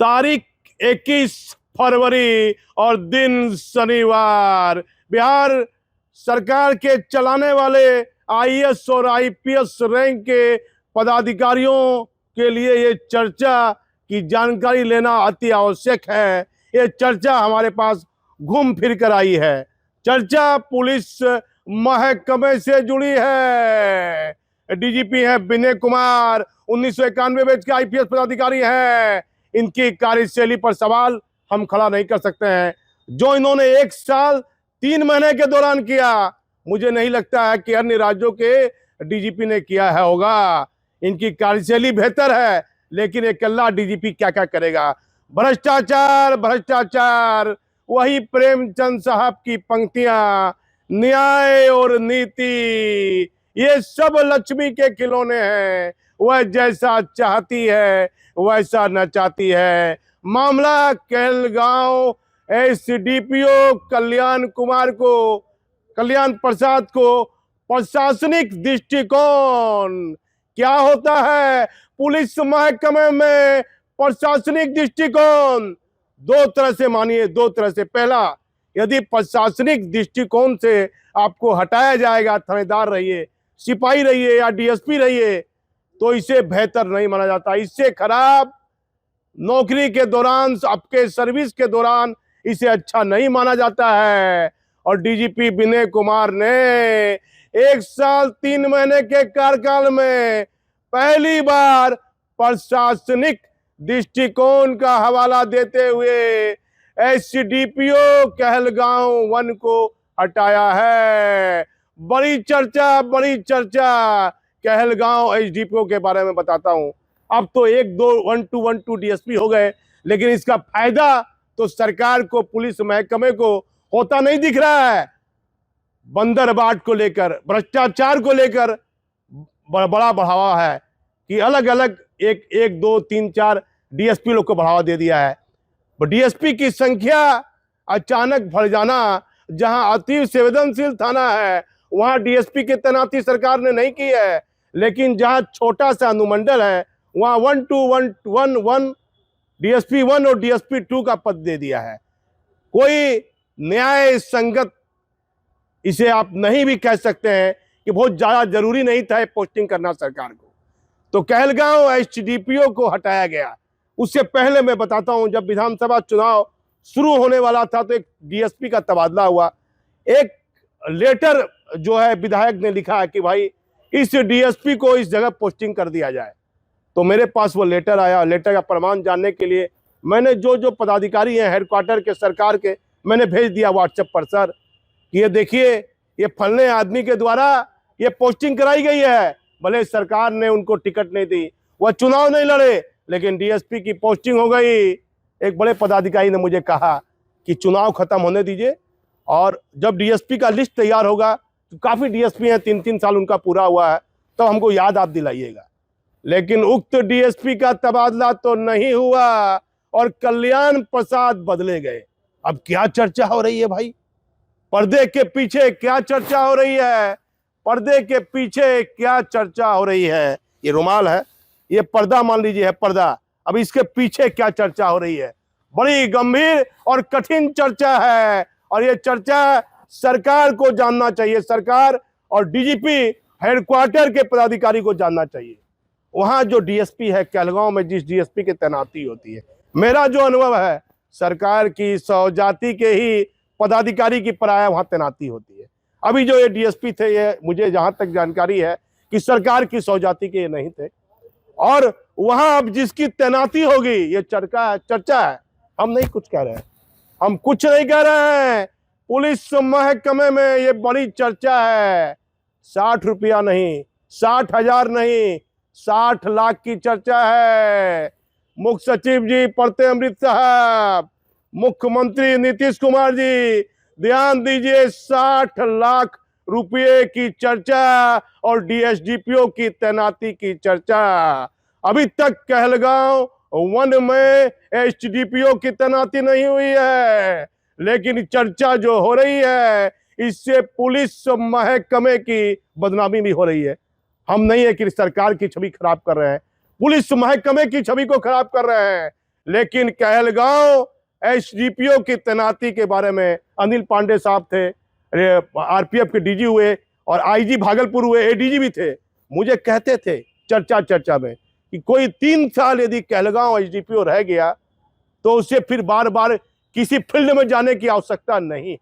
तारीख 21 फरवरी और दिन शनिवार। बिहार सरकार के चलाने वाले आईएएस और आईपीएस रैंक के पदाधिकारियों के लिए ये चर्चा की जानकारी लेना अति आवश्यक है। ये चर्चा हमारे पास घूम फिर कर आई है। चर्चा पुलिस महकमे से जुड़ी है। डीजीपी है विनय कुमार, 1991 बैच के आईपीएस पदाधिकारी हैं। इनकी कार्यशैली पर सवाल हम खड़ा नहीं कर सकते हैं। जो इन्होंने 1 साल 3 महीने के दौरान किया, मुझे नहीं लगता है कि अन्य राज्यों के डीजीपी ने किया है होगा। इनकी कार्यशैली बेहतर है, लेकिन एक अकेला डीजीपी क्या क्या करेगा। भ्रष्टाचार भ्रष्टाचार, वही प्रेमचंद साहब की पंक्तियां, न्याय और नीति, ये सब लक्ष्मी के खिलौने हैं। वह जैसा चाहती है वैसा नचाती है। मामला कहलगांव एसडीपीओ कल्याण प्रसाद को प्रशासनिक दृष्टिकोण क्या होता है। पुलिस महकमे में प्रशासनिक दृष्टिकोण 2 तरह से मानिए, 2 तरह से। पहला, यदि प्रशासनिक दृष्टिकोण से आपको हटाया जाएगा, थानेदार रहिए, सिपाही रहिए या डीएसपी रहिए, तो इसे बेहतर नहीं माना जाता। इससे खराब नौकरी के दौरान, आपके सर्विस के दौरान इसे अच्छा नहीं माना जाता है। और डीजीपी विनय कुमार ने 1 साल 3 महीने के कार्यकाल में पहली बार प्रशासनिक दृष्टिकोण का हवाला देते हुए एसडीपीओ कहलगांव 1 को हटाया है। बड़ी चर्चा कहलगांव एसडीपीओ के बारे में बताता हूं। अब तो 1-2 डीएसपी हो गए, लेकिन इसका फायदा तो सरकार को, पुलिस महकमे को होता नहीं दिख रहा है। बंदरबाट को लेकर, भ्रष्टाचार को लेकर बड़ा बढ़ावा है कि अलग अलग 1, 2, 3, 4 डीएसपी लोग को बढ़ावा दे दिया है। डीएसपी की संख्या अचानक बढ़ जाना, जहां अति संवेदनशील थाना है वहां डीएसपी की तैनाती सरकार ने नहीं की है, लेकिन जहां छोटा सा अनुमंडल है वहां 1-2-1 डीएसपी 1 और डीएसपी 2 का पद दे दिया है। कोई न्याय संगत इसे आप नहीं भी कह सकते हैं कि बहुत ज्यादा जरूरी नहीं था पोस्टिंग करना सरकार को। तो कहलगांव एसडीपीओ को हटाया गया। उससे पहले मैं बताता हूं, जब विधानसभा चुनाव शुरू होने वाला था तो एक डीएसपी का तबादला हुआ। एक लेटर जो है विधायक ने लिखा है कि भाई इस डीएसपी को इस जगह पोस्टिंग कर दिया जाए। तो मेरे पास वो लेटर आया। लेटर का प्रमाण जानने के लिए मैंने जो पदाधिकारी हैं हेडक्वार्टर के, सरकार के, मैंने भेज दिया व्हाट्सएप पर, सर कि ये देखिए, ये फलने आदमी के द्वारा ये पोस्टिंग कराई गई है। भले सरकार ने उनको टिकट नहीं दी, वह चुनाव नहीं लड़े, लेकिन डीएसपी की पोस्टिंग हो गई। एक बड़े पदाधिकारी ने मुझे कहा कि चुनाव खत्म होने दीजिए, और जब डीएसपी का लिस्ट तैयार होगा, तो काफी डीएसपी हैं, 3-3 साल उनका पूरा हुआ है, तो हमको याद आप दिलाइएगा। लेकिन उक्त डीएसपी का तबादला तो नहीं हुआ और कल्याण प्रसाद बदले गए। अब क्या चर्चा हो रही है भाई, पर्दे के पीछे क्या चर्चा हो रही है? पर्दे के पीछे क्या चर्चा हो रही है? ये रुमाल है, ये पर्दा मान लीजिए है पर्दा। अब इसके पीछे क्या चर्चा हो रही है? बड़ी गंभीर और कठिन चर्चा है, और ये चर्चा सरकार को जानना चाहिए। सरकार और डीजीपी हेडक्वार्टर के पदाधिकारी को जानना चाहिए। वहां जो डीएसपी है कहलगांव में, जिस डीएसपी की तैनाती होती है, मेरा जो अनुभव है, सरकार की 100 जाति के ही पदाधिकारी की प्राय वहां तैनाती होती है। अभी जो ये डीएसपी थे, ये मुझे जहां तक जानकारी है कि सरकार की 100 जाति के ये नहीं थे, और वहां अब जिसकी तैनाती होगी, ये चर्चा है। हम नहीं कुछ कह रहे हैं, हम कुछ नहीं कह रहे हैं। पुलिस महकमे में ये बड़ी चर्चा है। 60 रुपया नहीं, 60,000 नहीं, 60 लाख की चर्चा है। मुख्य सचिव जी पढ़ते अमृत साहब, मुख्यमंत्री नीतीश कुमार जी, ध्यान दीजिए, 60 लाख रुपये की चर्चा और डीएसडीपीओ की तैनाती की चर्चा। अभी तक कहलगांव 1 में एसडीपीओ की तैनाती नहीं हुई है, लेकिन चर्चा जो हो रही है, इससे पुलिस महकमे की बदनामी भी हो रही है। हम नहीं है कि सरकार की छवि खराब कर रहे हैं, पुलिस महकमे की छवि को खराब कर रहे हैं। लेकिन कहलगांव एसडीपीओ की तैनाती के बारे में अनिल पांडे साहब थे, आरपीएफ के डीजी हुए और आईजी भागलपुर हुए, एडीजी भी थे, मुझे कहते थे चर्चा में कि कोई 3 साल यदि कहलगांव एसडीपीओ रह गया तो उसे फिर बार बार किसी फील्ड में जाने की आवश्यकता नहीं है।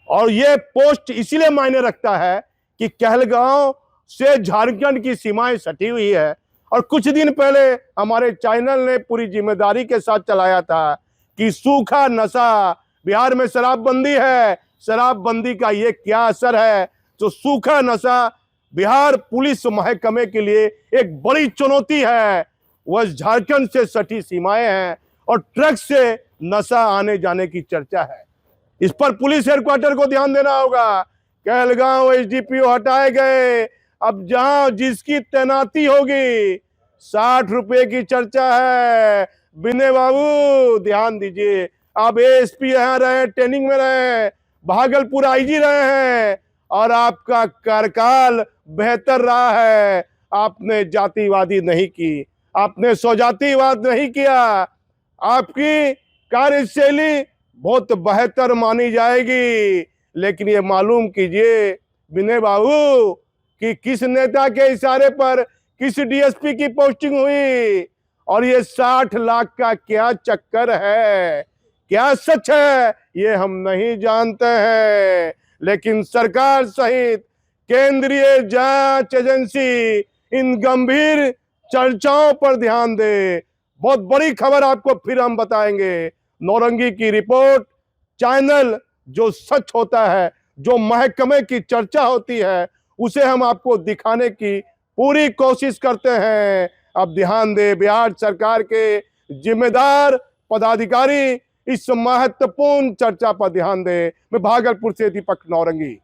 और यह पोस्ट इसीलिए मायने रखता है कि कहलगांव से झारखंड की सीमाएं सटी हुई है और कुछ दिन पहले हमारे चैनल ने पूरी जिम्मेदारी के साथ चलाया था कि सूखा नशा, बिहार में शराबबंदी है, शराबबंदी का ये क्या असर है। तो सूखा नशा बिहार पुलिस महकमे के लिए एक बड़ी चुनौती है। वह झारखंड से सटी सीमाएं हैं और ट्रक से नशा आने जाने की चर्चा है। इस पर पुलिस हेडक्वार्टर को ध्यान देना होगा। कहलगांव एसडीपीओ हटाए गए, अब जहां जिसकी तैनाती होगी 60 रुपए की चर्चा है। विनय बाबू ध्यान दीजिए, आप एएसपी यहाँ रहे, ट्रेनिंग में रहे, भागलपुर आईजी रहे हैं और आपका कार्यकाल बेहतर रहा है। आपने जातिवादी नहीं की, आपने स्वजातिवाद नहीं किया, आपकी कार्यशैली बहुत बेहतर मानी जाएगी। लेकिन ये मालूम कीजिए विनय बाबू कि किस नेता के इशारे पर किस डीएसपी की पोस्टिंग हुई और ये 60 लाख का क्या चक्कर है, क्या सच है, ये हम नहीं जानते हैं। लेकिन सरकार सहित केंद्रीय जांच एजेंसी इन गंभीर चर्चाओं पर ध्यान दे। बहुत बड़ी खबर आपको फिर हम बताएंगे। नौरंगी की रिपोर्ट चैनल, जो सच होता है, जो महकमे की चर्चा होती है, उसे हम आपको दिखाने की पूरी कोशिश करते हैं। अब ध्यान दे, बिहार सरकार के जिम्मेदार पदाधिकारी इस महत्वपूर्ण चर्चा पर ध्यान दे। मैं भागलपुर से दीपक नौरंगी।